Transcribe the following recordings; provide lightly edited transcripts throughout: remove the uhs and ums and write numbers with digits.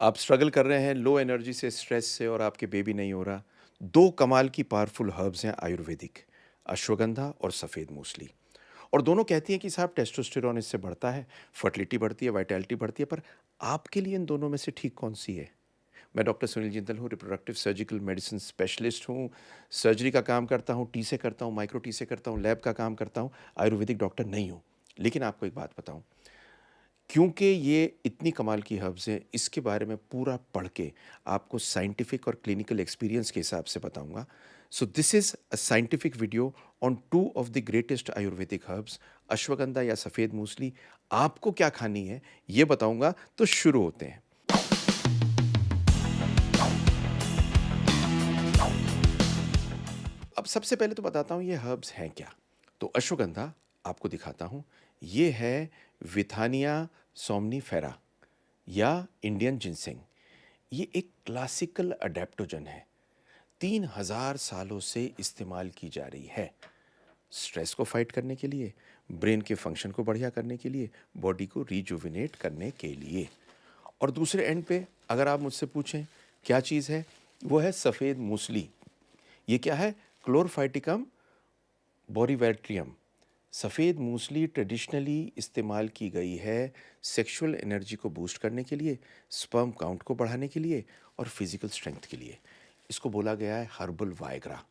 आप स्ट्रगल कर रहे हैं लो एनर्जी से, स्ट्रेस से और आपके बेबी नहीं हो रहा। 2 कमाल की पावरफुल हर्ब्स हैं आयुर्वेदिक, अश्वगंधा और सफ़ेद मूसली। और दोनों कहती हैं कि साहब टेस्टोस्टेरोन इससे बढ़ता है, फर्टिलिटी बढ़ती है, वाइटैलिटी बढ़ती है, पर आपके लिए इन दोनों में से ठीक कौन-सी है? मैं डॉक्टर सुनील जिंदल हूँ, रिप्रोडक्टिव सर्जिकल मेडिसिन स्पेशलिस्ट हूँ, सर्जरी का काम करता हूँ, टी से करता हूँ, माइक्रो टी से करता हूँ, लैब का काम करता हूँ, आयुर्वेदिक डॉक्टर नहीं हूँ। लेकिन आपको एक बात बताऊँ, क्योंकि ये इतनी कमाल की हर्ब्स हैं, इसके बारे में पूरा पढ़ के आपको साइंटिफिक और क्लिनिकल एक्सपीरियंस के हिसाब से बताऊंगा। So this is a scientific video on two of the greatest Ayurvedic herbs, ashwagandha या सफ़ेद मूसली। आपको क्या खानी है ये बताऊंगा, तो शुरू होते हैं। अब सबसे पहले तो बताता हूँ ये हर्ब्स हैं क्या। तो अश्वगंधा आपको दिखाता हूँ, ये है विथानिया सोमनीफेरा या इंडियन जिनसेंग। ये एक क्लासिकल अडेप्टोजन है, 3000 सालों से इस्तेमाल की जा रही है स्ट्रेस को फाइट करने के लिए, ब्रेन के फंक्शन को बढ़िया करने के लिए, बॉडी को रिजुविनेट करने के लिए। और दूसरे एंड पे अगर आप मुझसे पूछें क्या चीज़ है, वो है सफ़ेद मूसली। ये क्या है? क्लोरफाइटिकम बोरीवेट्रियम। सफ़ेद मूसली ट्रेडिशनली इस्तेमाल की गई है सेक्सुअल एनर्जी को बूस्ट करने के लिए, स्पर्म काउंट को बढ़ाने के लिए और फिजिकल स्ट्रेंथ के लिए। इसको बोला गया है हर्बल वायग्रा।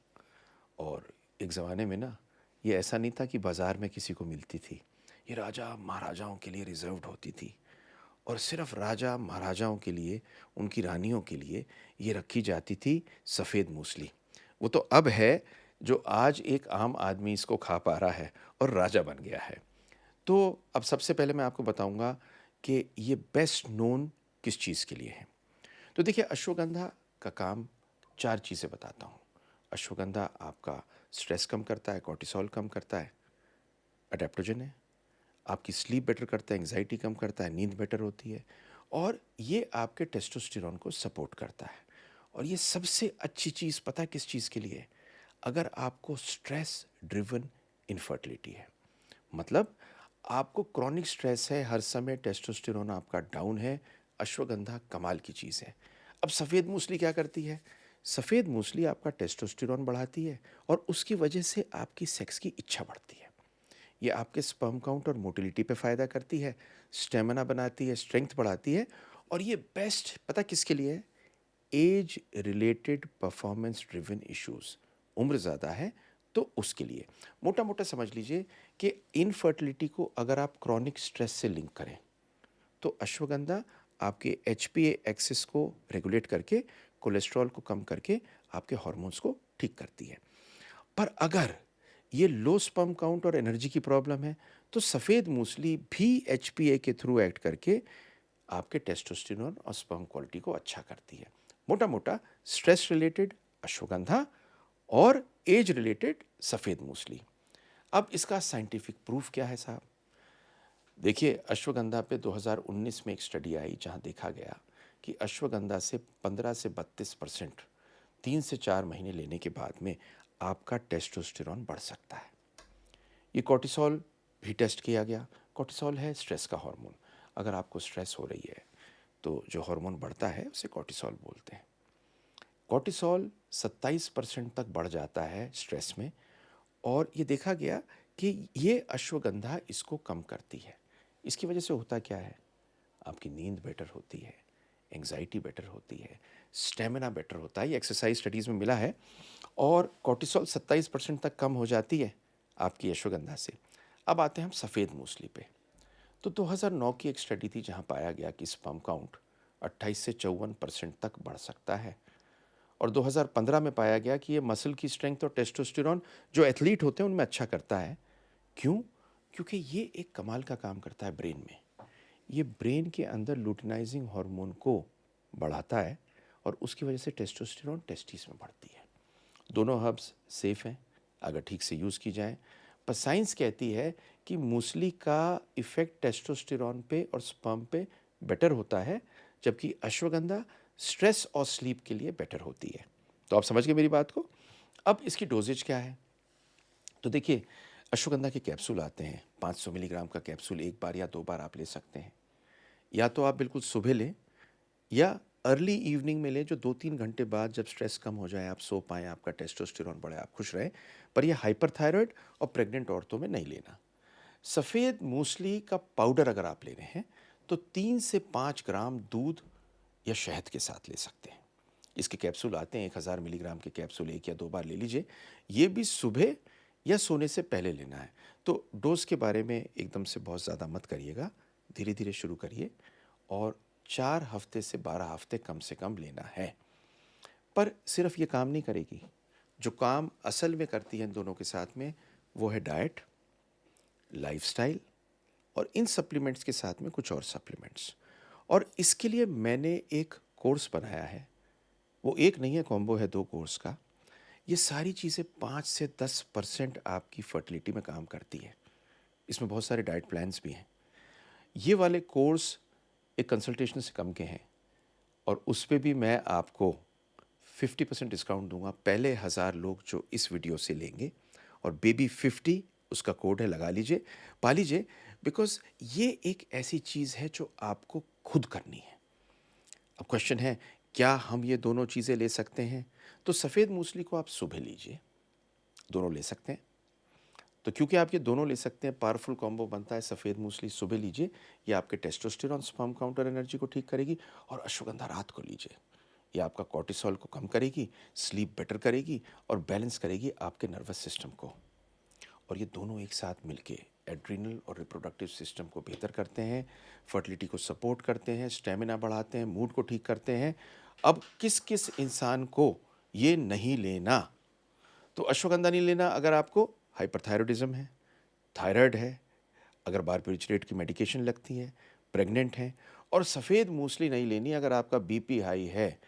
और एक ज़माने में ना, ये ऐसा नहीं था कि बाज़ार में किसी को मिलती थी। ये राजा महाराजाओं के लिए रिजर्व्ड होती थी, और सिर्फ राजा महाराजाओं के लिए, उनकी रानियों के लिए ये रखी जाती थी सफ़ेद मूसली। वो तो अब है जो आज एक आम आदमी इसको खा पा रहा है और राजा बन गया है। तो अब सबसे पहले मैं आपको बताऊंगा कि ये बेस्ट नोन किस चीज़ के लिए है। तो देखिए, अश्वगंधा का काम 4 चीज़ें बताता हूँ। अश्वगंधा आपका स्ट्रेस कम करता है, कॉर्टिसोल कम करता है, अडेप्टोजन है, आपकी स्लीप बेटर करता है, एंग्जाइटी कम करता है, नींद बेटर होती है, और ये आपके टेस्टोस्टेरोन को सपोर्ट करता है। और ये सबसे अच्छी चीज़ पता है किस चीज़ के लिए है? अगर आपको स्ट्रेस ड्रिवन इनफर्टिलिटी है, मतलब आपको क्रॉनिक स्ट्रेस है, हर समय टेस्टोस्टेरोन आपका डाउन है, अश्वगंधा कमाल की चीज़ है। अब सफ़ेद मूसली क्या करती है? सफ़ेद मूसली आपका टेस्टोस्टेरोन बढ़ाती है और उसकी वजह से आपकी सेक्स की इच्छा बढ़ती है। ये आपके स्पर्म काउंट और मोटिलिटी पे फ़ायदा करती है, स्टेमिना बनाती है, स्ट्रेंथ बढ़ाती है। और ये बेस्ट पता किसके लिए है? Age related performance driven issues. उम्र ज़्यादा है तो उसके लिए। मोटा मोटा समझ लीजिए कि इनफर्टिलिटी को अगर आप क्रॉनिक स्ट्रेस से लिंक करें, तो अश्वगंधा आपके एच पी ए एक्सिस को रेगुलेट करके, कोलेस्ट्रॉल को कम करके आपके हार्मोन्स को ठीक करती है। पर अगर ये लो स्पर्म काउंट और एनर्जी की प्रॉब्लम है, तो सफ़ेद मूसली भी एच पी ए के थ्रू एक्ट करके आपके टेस्टोस्टेरोन और स्पर्म क्वालिटी को अच्छा करती है। मोटा मोटा स्ट्रेस रिलेटेड अश्वगंधा और एज रिलेटेड सफ़ेद मूसली। अब इसका साइंटिफिक प्रूफ क्या है साहब? देखिए, अश्वगंधा पे 2019 में एक स्टडी आई जहां देखा गया कि अश्वगंधा से 15 से 32% 3 से 4 महीने लेने के बाद में आपका टेस्टोस्टेरोन बढ़ सकता है। ये कॉर्टिसोल भी टेस्ट किया गया। कॉर्टिसोल है स्ट्रेस का हार्मोन। अगर आपको स्ट्रेस हो रही है तो जो हार्मोन बढ़ता है उसे कॉर्टिसोल बोलते हैं। कॉर्टिसोल 27% तक बढ़ जाता है स्ट्रेस में, और ये देखा गया कि ये अश्वगंधा इसको कम करती है। इसकी वजह से होता क्या है? आपकी नींद बेटर होती है, एंग्जाइटी बेटर होती है, स्टेमिना बेटर होता है, ये एक्सरसाइज स्टडीज़ में मिला है। और कॉर्टिसोल 27% तक कम हो जाती है आपकी अश्वगंधा से। अब आते हैं हम सफ़ेद मूसली पे। तो 2009 की एक स्टडी थी जहां पाया गया कि स्पर्म काउंट 28 से 54% तक बढ़ सकता है। और 2015 में पाया गया कि ये मसल की स्ट्रेंथ और टेस्टोस्टेरोन जो एथलीट होते हैं उनमें अच्छा करता है। क्यों? क्योंकि ये एक कमाल का काम करता है ब्रेन में। ये ब्रेन के अंदर लुटिनाइजिंग हार्मोन को बढ़ाता है, और उसकी वजह से टेस्टोस्टेरोन टेस्टिस में बढ़ती है। दोनों हर्ब्स सेफ हैं अगर ठीक से यूज़ की जाएं। पर साइंस कहती है कि मूसली का इफ़ेक्ट टेस्टोस्टेरोन पे और स्पर्म पे बेटर होता है, जबकि अश्वगंधा स्ट्रेस और स्लीप के लिए बेटर होती है। तो आप समझ गए मेरी बात को। अब इसकी डोजेज क्या है? तो देखिए, अश्वगंधा के कैप्सूल आते हैं, 500 मिलीग्राम का कैप्सूल एक बार या 2 बार आप ले सकते हैं। या तो आप बिल्कुल सुबह लें, या अर्ली इवनिंग में लें, जो 2-3 घंटे बाद जब स्ट्रेस कम हो जाए, आप सो पाएँ, आपका टेस्टोस्टेरोन बढ़े, आप खुश रहें। पर ये हाइपरथायरॉइड और प्रेग्नेंट औरतों में नहीं लेना। सफ़ेद मूसली का पाउडर अगर आप ले रहे हैं, तो 3 से 5 ग्राम दूध या शहद के साथ ले सकते हैं। इसके कैप्सूल आते हैं, 1000 मिलीग्राम के कैप्सूल 1 या 2 बार ले लीजिए। ये भी सुबह या सोने से पहले लेना है। तो डोज़ के बारे में एकदम से बहुत ज़्यादा मत करिएगा, धीरे-धीरे शुरू करिए और 4 हफ्ते से 12 हफ्ते कम से कम लेना है। पर सिर्फ़ ये काम नहीं करेगी, जो काम असल में करती है इन दोनों के साथ में, वो है डाइट, लाइफ़स्टाइल और इन सप्लीमेंट्स के साथ में कुछ और सप्लीमेंट्स। और इसके लिए मैंने एक कोर्स बनाया है। वो एक नहीं है, कॉम्बो है 2 कोर्स का। ये सारी चीज़ें 5 से 10% आपकी फर्टिलिटी में काम करती है। इसमें बहुत सारे डाइट प्लान्स भी हैं। ये वाले कोर्स एक कंसल्टेशन से कम के हैं और उस पे भी मैं आपको 50% डिस्काउंट दूंगा पहले 1000 लोग जो इस वीडियो से लेंगे। और बेबी 50 उसका कोड है, लगा लीजिए, पा लीजिए। बिकॉज ये एक ऐसी चीज़ है जो आपको खुद करनी है। अब क्वेश्चन है, क्या हम ये दोनों चीज़ें ले सकते हैं? तो सफ़ेद मूसली को आप सुबह लीजिए, दोनों ले सकते हैं। तो क्योंकि आप ये दोनों ले सकते हैं, पावरफुल कॉम्बो बनता है। सफ़ेद मूसली सुबह लीजिए, ये आपके टेस्टोस्टेरॉन स्पर्म काउंटर एनर्जी को ठीक करेगी। और अश्वगंधा रात को लीजिए, ये आपका कॉर्टिसोल को कम करेगी, स्लीप बेटर करेगी और बैलेंस करेगी आपके नर्वस सिस्टम को। और ये दोनों एक साथ मिलके एड्रिनल और रिप्रोडक्टिव सिस्टम को बेहतर करते हैं, फर्टिलिटी को सपोर्ट करते हैं, स्टेमिना बढ़ाते हैं, मूड को ठीक करते हैं। अब किस किस इंसान को ये नहीं लेना? तो अश्वगंधा नहीं लेना अगर आपको हाइपरथायरॉयडिज्म है, थायराइड है, अगर बारबेचुरेट की मेडिकेशन लगती है, प्रेग्नेंट हैं। और सफ़ेद मूसली नहीं लेनी अगर आपका बीपी हाई है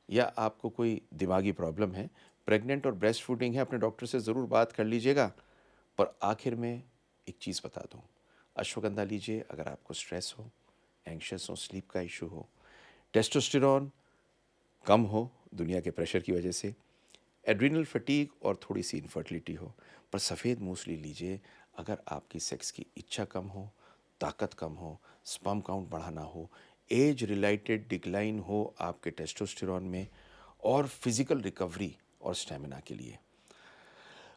या आपको कोई दिमागी प्रॉब्लम है, प्रेग्नेंट और ब्रेस्ट फीडिंग है। अपने डॉक्टर से ज़रूर बात कर लीजिएगा। पर आखिर में एक चीज़ बता दूं, अश्वगंधा लीजिए अगर आपको स्ट्रेस हो, एंग्शियस हो, स्लीप का इशू हो, टेस्टोस्टेरॉन कम हो दुनिया के प्रेशर की वजह से, एड्रिनल फटीग और थोड़ी सी इनफर्टिलिटी हो। पर सफ़ेद मूसली लीजिए अगर आपकी सेक्स की इच्छा कम हो, ताकत कम हो, स्पर्म काउंट बढ़ाना हो, एज रिलेटेड डिक्लाइन हो आपके टेस्टोस्टेरॉन में, और फिजिकल रिकवरी और स्टेमिना के लिए।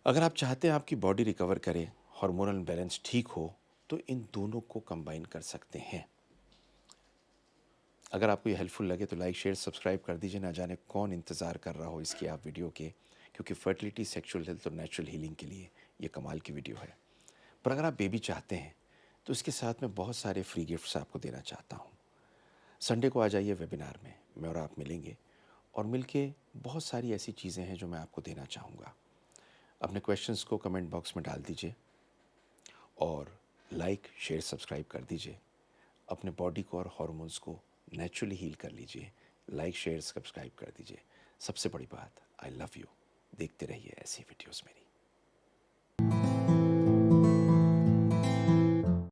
अगर आप चाहते हैं आपकी बॉडी रिकवर करे, हार्मोनल बैलेंस ठीक हो, तो इन दोनों को कंबाइन कर सकते हैं। अगर आपको ये हेल्पफुल लगे तो लाइक, शेयर, सब्सक्राइब कर दीजिए। ना जाने कौन इंतज़ार कर रहा हो इसके आप वीडियो के, क्योंकि फर्टिलिटी, सेक्सुअल हेल्थ और नेचुरल हीलिंग के लिए ये कमाल की वीडियो है। पर अगर आप बेबी चाहते हैं तो इसके साथ में बहुत सारे फ्री गिफ्ट्स आपको देना चाहता हूँ। संडे को आ जाइए वेबिनार में, मैं और आप मिलेंगे और मिलके बहुत सारी ऐसी चीज़ें हैं जो मैं आपको देना चाहूँगा। अपने क्वेश्चंस को कमेंट बॉक्स में डाल दीजिए और लाइक, शेयर, सब्सक्राइब कर दीजिए। अपने बॉडी को और हार्मोन्स को नेचुरली हील कर लीजिए। लाइक, शेयर, सब्सक्राइब कर दीजिए। सबसे बड़ी बात, आई लव यू। देखते रहिए ऐसी वीडियोस मेरी।